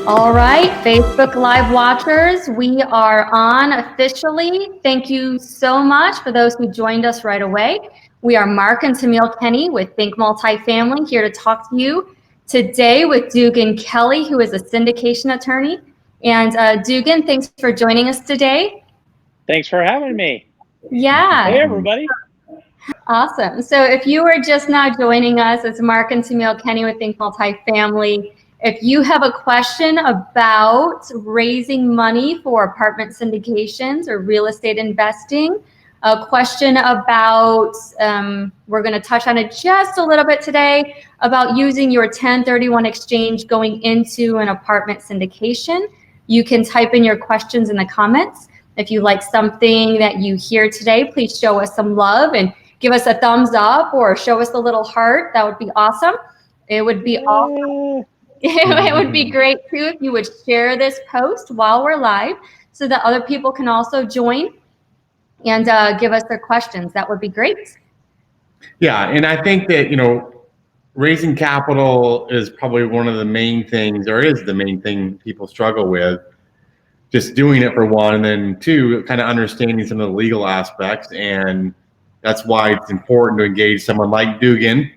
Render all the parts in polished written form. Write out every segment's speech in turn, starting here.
All right, Facebook Live watchers, we are on officially. Thank you so much for those who joined us right away. We are Mark and Tamiel Kenney with Think Multifamily here to talk to you today with Dugan Kelley, who is a syndication attorney. And Dugan, thanks for joining us today. Thanks for having me. Yeah. Hey, everybody. Awesome. So if you are just now joining us, it's Mark and Tamiel Kenney with Think Multifamily. If you have a question about raising money for apartment syndications or real estate investing, a question about, we're going to touch on it just a little bit today, about using your 1031 exchange going into an apartment syndication, you can type in your questions in the comments. If you like something that you hear today, please show us some love and give us a thumbs up or show us the little heart. That would be awesome. It would be awesome. It would be great too if you would share this post while we're live so that other people can also join and give us their questions. That would be great. Yeah, and I think that, raising capital is probably one of the main things, or is the main thing people struggle with. Just doing it for one, and then two, kind of understanding some of the legal aspects. And that's why it's important to engage someone like Dugan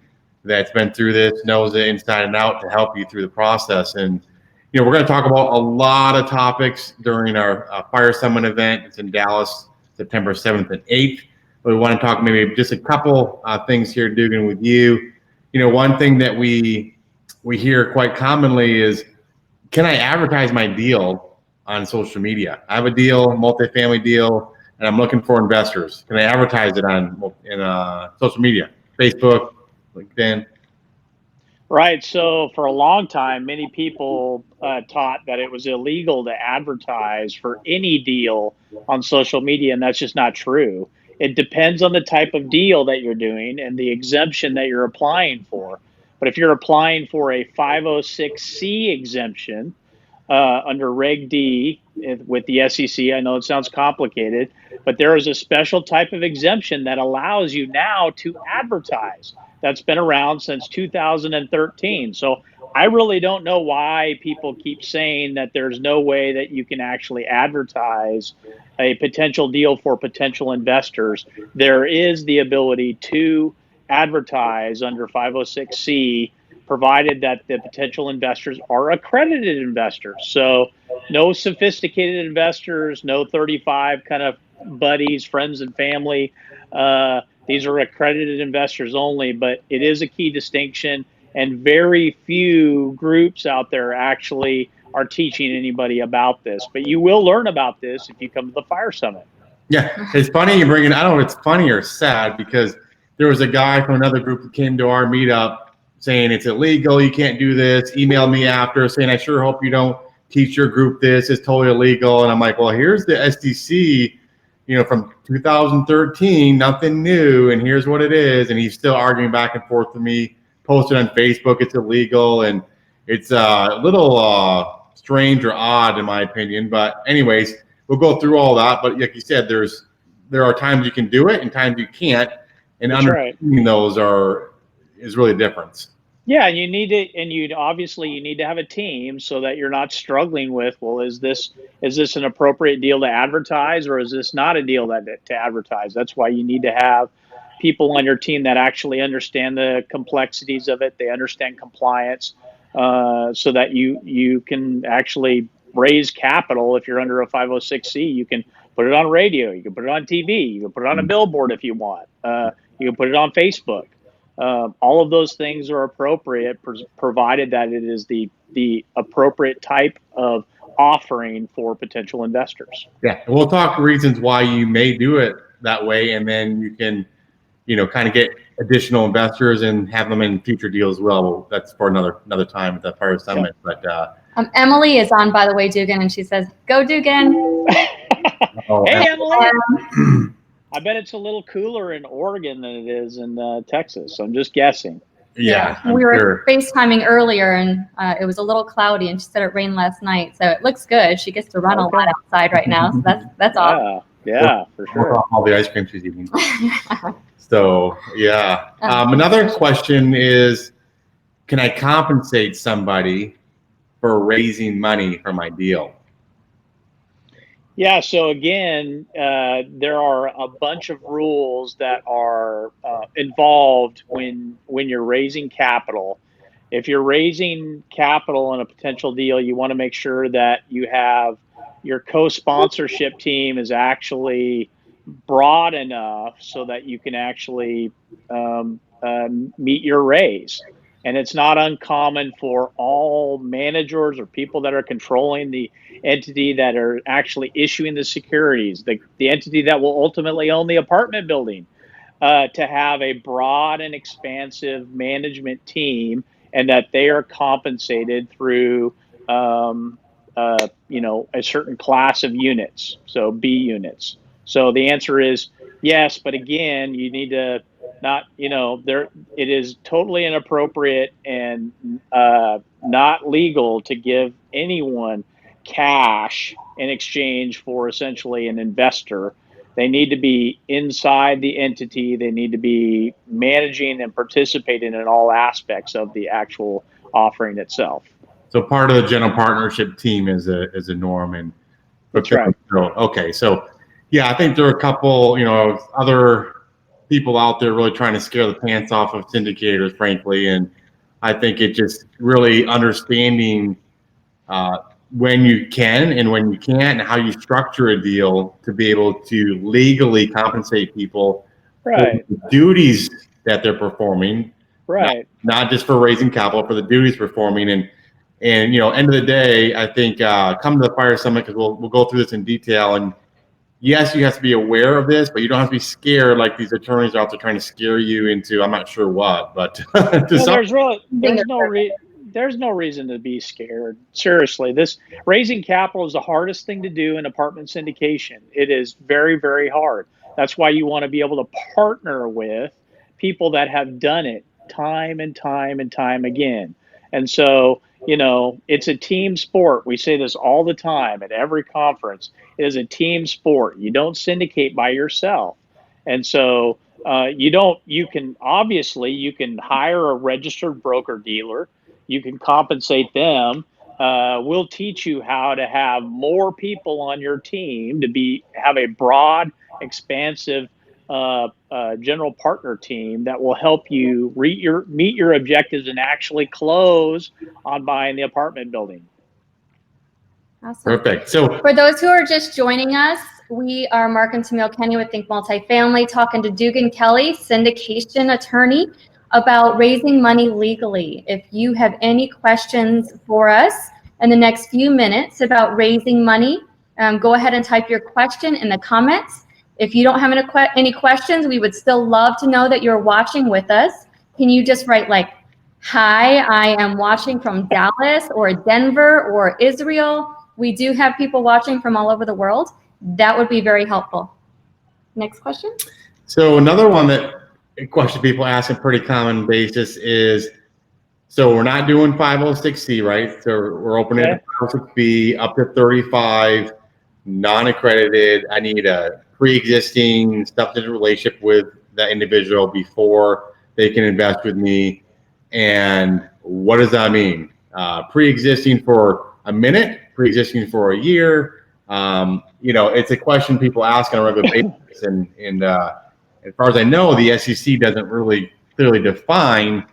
that's been through this, knows it inside and out to help you through the process. And, we're going to talk about a lot of topics during our Fire Summit event. It's in Dallas, September 7th and 8th. But we want to talk maybe just a couple things here, Dugan, with you. One thing that we hear quite commonly is, can I advertise my deal on social media? I have a deal, multifamily deal, and I'm looking for investors. Can I advertise it in social media, Facebook, LinkedIn? Right. So for a long time, many people taught that it was illegal to advertise for any deal on social media, and that's just not true. It depends on the type of deal that you're doing and the exemption that you're applying for. But if you're applying for a 506C exemption under Reg D with the SEC, I know it sounds complicated, but there is a special type of exemption that allows you now to advertise. That's been around since 2013. So I really don't know why people keep saying that there's no way that you can actually advertise a potential deal for potential investors. There is the ability to advertise under 506C, provided that the potential investors are accredited investors. So no sophisticated investors, no 35 kind of buddies, friends and family. These are accredited investors only, but it is a key distinction, and very few groups out there actually are teaching anybody about this. But you will learn about this if you come to the Fire Summit. Yeah, it's funny you bring it. I don't know if it's funny or sad, because there was a guy from another group that came to our meetup saying it's illegal, you can't do this, emailed me after saying, I sure hope you don't teach your group this, it's totally illegal. And I'm like, well, here's the SDC, from 2013, nothing new, and here's what it is. And he's still arguing back and forth with me, posted on Facebook, it's illegal. And it's a little strange or odd in my opinion. But anyways, we'll go through all that. But like you said, there are times you can do it and times you can't. And That's understanding those is really a difference. Yeah, you need to, and you need to have a team so that you're not struggling with, well, is this an appropriate deal to advertise, or is this not a deal to advertise? That's why you need to have people on your team that actually understand the complexities of it. They understand compliance, so that you can actually raise capital. If you're under a 506C, you can put it on radio, you can put it on TV, you can put it on a billboard if you want, you can put it on Facebook. All of those things are appropriate, provided that it is the appropriate type of offering for potential investors. Yeah, and we'll talk reasons why you may do it that way, and then you can, kind of get additional investors and have them in future deals as well. That's for another time at the Fire Summit. Yeah. But Emily is on, by the way, Dugan, and she says, "Go Dugan!" Hey, Emily. I bet it's a little cooler in Oregon than it is in Texas. I'm just guessing. Yeah, we were FaceTiming earlier, and it was a little cloudy, and she said it rained last night, so it looks good. She gets to run a lot outside right now, so that's awesome. Yeah, for sure. All the ice cream she's eating. So yeah, another question is, can I compensate somebody for raising money for my deal? Yeah, so again, there are a bunch of rules that are involved when you're raising capital. If you're raising capital in a potential deal, you want to make sure that you have your co-sponsorship team is actually broad enough so that you can actually meet your raise. And it's not uncommon for all managers or people that are controlling the entity that are actually issuing the securities, the entity that will ultimately own the apartment building, to have a broad and expansive management team, and that they are compensated through a certain class of units, so B units. So the answer is yes, but again, you need to not, there, it is totally inappropriate and not legal to give anyone cash in exchange for essentially an investor. They need to be inside the entity. They need to be managing and participating in all aspects of the actual offering itself. So part of the general partnership team is a norm, and That's right. Okay, so yeah, I think there are a couple, other people out there really trying to scare the pants off of syndicators, frankly, and I think it just really understanding when you can and when you can't, and how you structure a deal to be able to legally compensate people Right. for the duties that they're performing, Right. not just for raising capital, for the duties performing. And end of the day, I think come to the fire summit, because we'll go through this in detail. And yes, you have to be aware of this, but you don't have to be scared like these attorneys are out there trying to scare you into I'm not sure what. But there's no reason to be scared. Seriously, this raising capital is the hardest thing to do in apartment syndication. It is very, very hard. That's why you want to be able to partner with people that have done it time and time and time again. And so, it's a team sport. We say this all the time at every conference. It is a team sport. You don't syndicate by yourself. And so you can hire a registered broker dealer. You can compensate them. We'll teach you how to have more people on your team to have a broad, expansive general partner team that will help you meet your objectives and actually close on buying the apartment building. Awesome. Perfect. So for those who are just joining us, we are Mark and Tamiel Kenney with Think Multifamily, talking to Dugan Kelley, syndication attorney, about raising money legally. If you have any questions for us in the next few minutes about raising money, go ahead and type your question in the comments. If you don't have any questions, we would still love to know that you're watching with us. Can you just write like, hi, I am watching from Dallas or Denver or Israel? We do have people watching from all over the world. That would be very helpful. Next question. So another question people ask on a pretty common basis is, so we're not doing 506C, right? So we're opening a 506B up to 35, non-accredited. I need a pre-existing substantive relationship with that individual before they can invest with me. And what does that mean? Pre-existing for a minute, pre-existing for a year. It's a question people ask on a regular basis. And as far as I know, the SEC doesn't really clearly define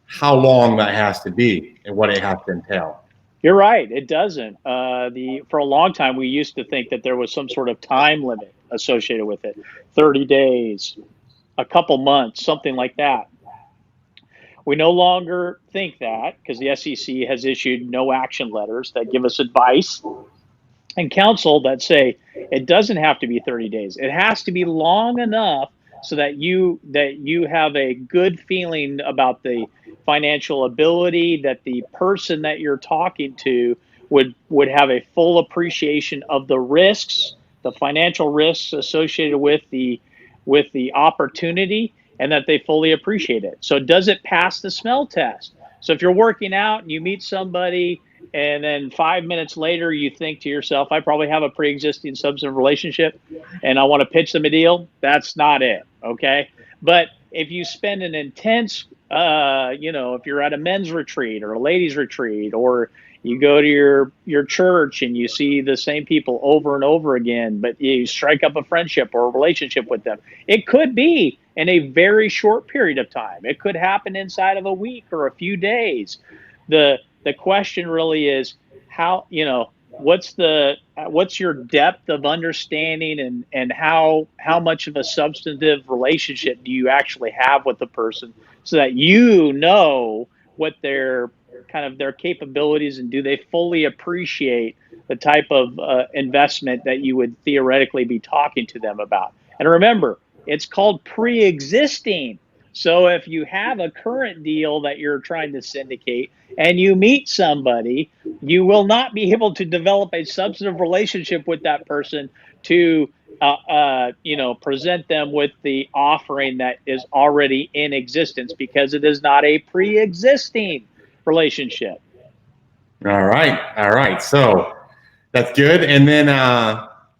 how long that has to be and what it has to entail. You're right. It doesn't. For a long time, we used to think that there was some sort of time limit associated with it, 30 days, a couple months, something like that. We no longer think that, because the SEC has issued no action letters that give us advice and counsel that say it doesn't have to be 30 days. It has to be long enough so that you have a good feeling about the financial ability, that the person that you're talking to would have a full appreciation of the risks, the financial risks associated with the opportunity, and that they fully appreciate it. So does it pass the smell test? So if you're working out and you meet somebody and then 5 minutes later you think to yourself, I probably have a pre-existing substantive relationship and I want to pitch them a deal, that's not it, okay? But if you spend an intense, if you're at a men's retreat or a ladies retreat, or You go to your church and you see the same people over and over again, but you strike up a friendship or a relationship with them. It could be in a very short period of time. It could happen inside of a week or a few days. The question really is how, what's your depth of understanding, and how much of a substantive relationship do you actually have with the person, so that what their capabilities, and do they fully appreciate the type of investment that you would theoretically be talking to them about. And remember, it's called pre-existing. So if you have a current deal that you're trying to syndicate and you meet somebody, you will not be able to develop a substantive relationship with that person to present them with the offering that is already in existence, because it is not a pre-existing relationship. All right. So that's good. And then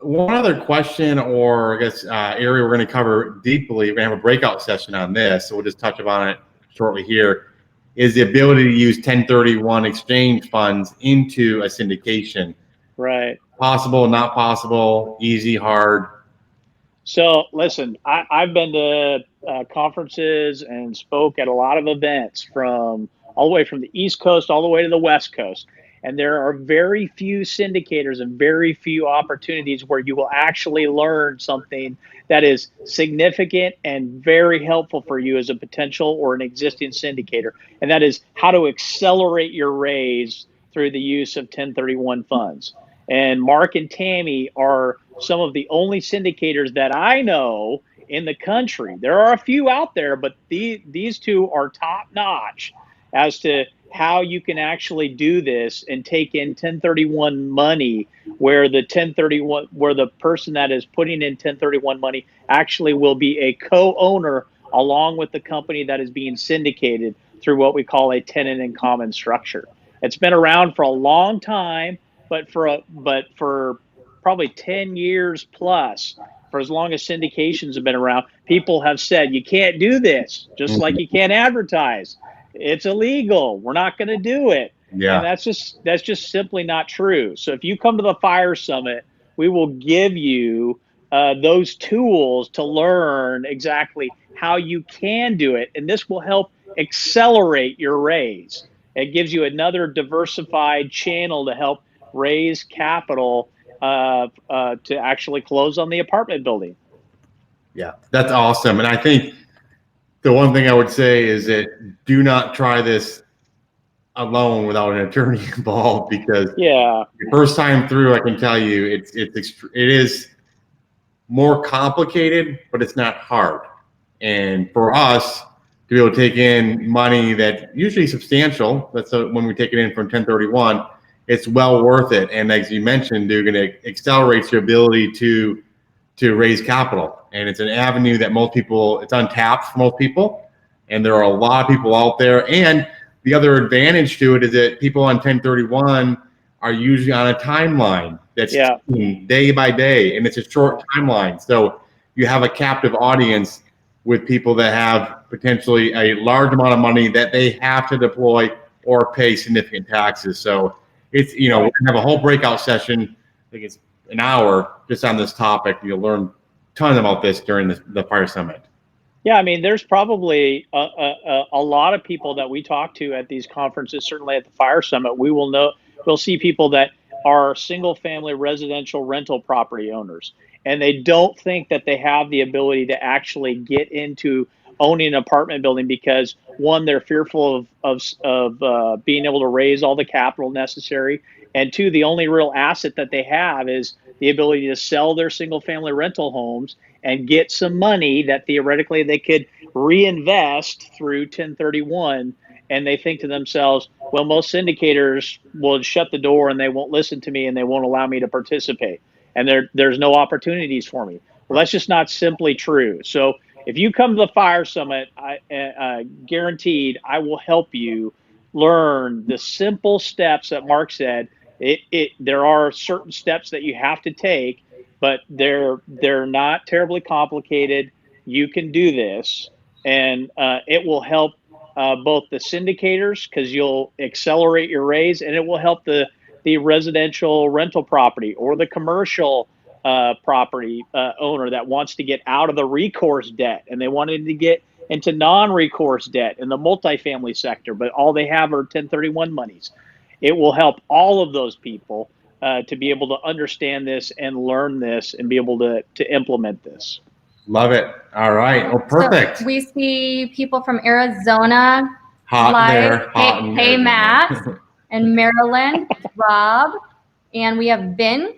one other question, or I guess area we're going to cover deeply. We're going to have a breakout session on this, so we'll just touch upon it shortly here. Is the ability to use 1031 exchange funds into a syndication. Right. Possible, not possible, easy, hard? So listen, I've been to conferences and spoke at a lot of events from all the way from the East Coast all the way to the West Coast. And there are very few syndicators and very few opportunities where you will actually learn something that is significant and very helpful for you as a potential or an existing syndicator. And that is how to accelerate your raise through the use of 1031 funds. And Mark and Tammy are some of the only syndicators that I know in the country. There are a few out there, but these two are top notch as to how you can actually do this and take in 1031 money, where the person that is putting in 1031 money actually will be a co-owner along with the company that is being syndicated through what we call a tenant in common structure. It's been around for a long time, but for probably 10 years plus, for as long as syndications have been around, people have said you can't do this, just like you can't advertise. It's illegal. We're not going to do it. Yeah. And that's just simply not true. So if you come to the Fire Summit, we will give you those tools to learn exactly how you can do it. And this will help accelerate your raise. It gives you another diversified channel to help raise capital to actually close on the apartment building. Yeah, that's awesome. And I think the one thing I would say is that do not try this alone without an attorney involved, because the first time through, I can tell you it is more complicated, but it's not hard. And for us to be able to take in money that usually substantial, that's when we take it in from 1031, it's well worth it. And as you mentioned, Dugan, it accelerates your ability to raise capital. And it's an avenue that it's untapped for most people. And there are a lot of people out there. And the other advantage to it is that people on 1031 are usually on a timeline that's day by day, and it's a short timeline. So you have a captive audience with people that have potentially a large amount of money that they have to deploy or pay significant taxes. So it's, we're gonna have a whole breakout session. I think it's an hour just on this topic. You'll learn tons about this during the Fire Summit. Yeah, I mean, there's probably a lot of people that we talk to at these conferences. Certainly at the Fire Summit, we'll see people that are single-family residential rental property owners, and they don't think that they have the ability to actually get into owning an apartment building because, one, they're fearful of being able to raise all the capital necessary, and two, the only real asset that they have is the ability to sell their single-family rental homes and get some money that theoretically they could reinvest through 1031. And they think to themselves, well, most syndicators will shut the door and they won't listen to me and they won't allow me to participate. And there's no opportunities for me. Well, that's just not simply true. So if you come to the Fire Summit, I guaranteed I will help you learn the simple steps that Mark said. There are certain steps that you have to take, but they're not terribly complicated. You can do this, and it will help both the syndicators, because you'll accelerate your raise, and it will help the residential rental property or the commercial property owner that wants to get out of the recourse debt and they wanted to get into non-recourse debt in the multifamily sector, but all they have are 1031 monies. It will help all of those people to be able to understand this and learn this and be able to implement this. Love it. All right. Well, perfect. So we see people from Arizona. Hot live. there. Hot in Hey, Arizona. Matt. And Maryland, Rob. And we have Ben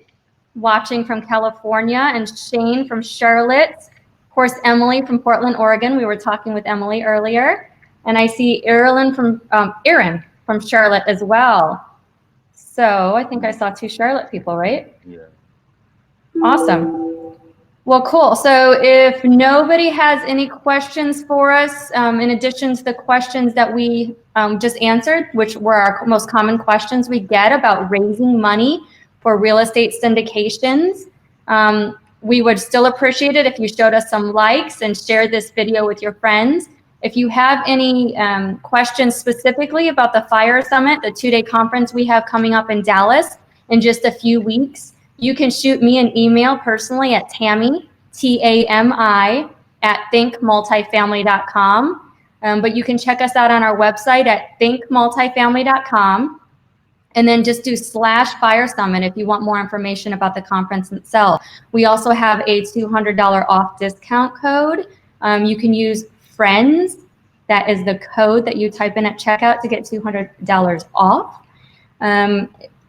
watching from California and Shane from Charlotte. Of course, Emily from Portland, Oregon. We were talking with Emily earlier. And I see Aaron from Charlotte as well. So I think I saw 2 Charlotte people, right? Yeah. Awesome. Well, cool. So if nobody has any questions for us, in addition to the questions that we just answered, which were our most common questions we get about raising money for real estate syndications, we would still appreciate it if you showed us some likes and shared this video with your friends. If you have any questions specifically about the FIRE Summit, the 2-day conference we have coming up in Dallas in just a few weeks, you can shoot me an email personally at Tami, Tami, at thinkmultifamily.com. But you can check us out on our website at thinkmultifamily.com. And then just do /FIRE Summit if you want more information about the conference itself. We also have a $200 off discount code. You can use FRIENDS. That is the code that you type in at checkout to get $200 off.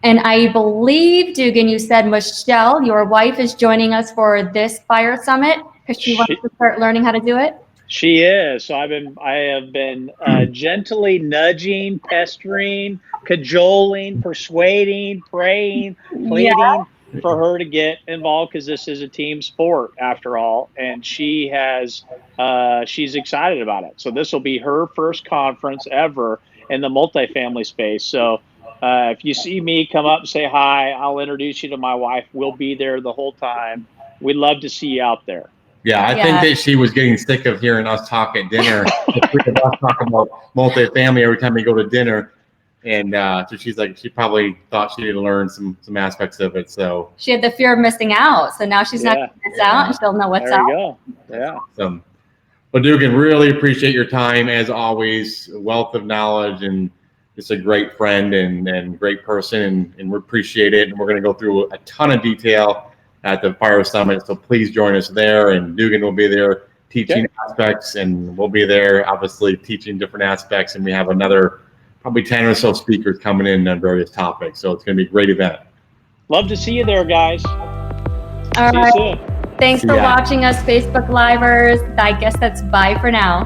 And I believe, Dugan, you said Michelle, your wife, is joining us for this FIRE Summit because she wants to start learning how to do it. She is. So I have been gently nudging, pestering, cajoling, persuading, praying, pleading for her to get involved because this is a team sport after all, and she has she's excited about it. So this will be her first conference ever in the multifamily space. So if you see me, come up and say hi. I'll introduce you to my wife. We'll be there the whole time. We'd love to see you out there. Yeah, I think that she was getting sick of hearing us talk at dinner. The 3 of us talk about multifamily every time we go to dinner. And so she's like, she probably thought she needed to learn some aspects of it. So she had the fear of missing out. So now she's not going to miss out and she'll know what's there out. You go. Yeah. Awesome. Well, Dugan, really appreciate your time as always. A wealth of knowledge and just a great friend and great person. And we appreciate it. And we're going to go through a ton of detail at the FIRE Summit. So please join us there. And Dugan will be there teaching aspects, and we'll be there obviously teaching different aspects. And we have another probably 10 or so speakers coming in on various topics. So it's going to be a great event. Love to see you there, guys. All see right. you soon. Thanks for watching us, Facebook Livers. I guess that's bye for now.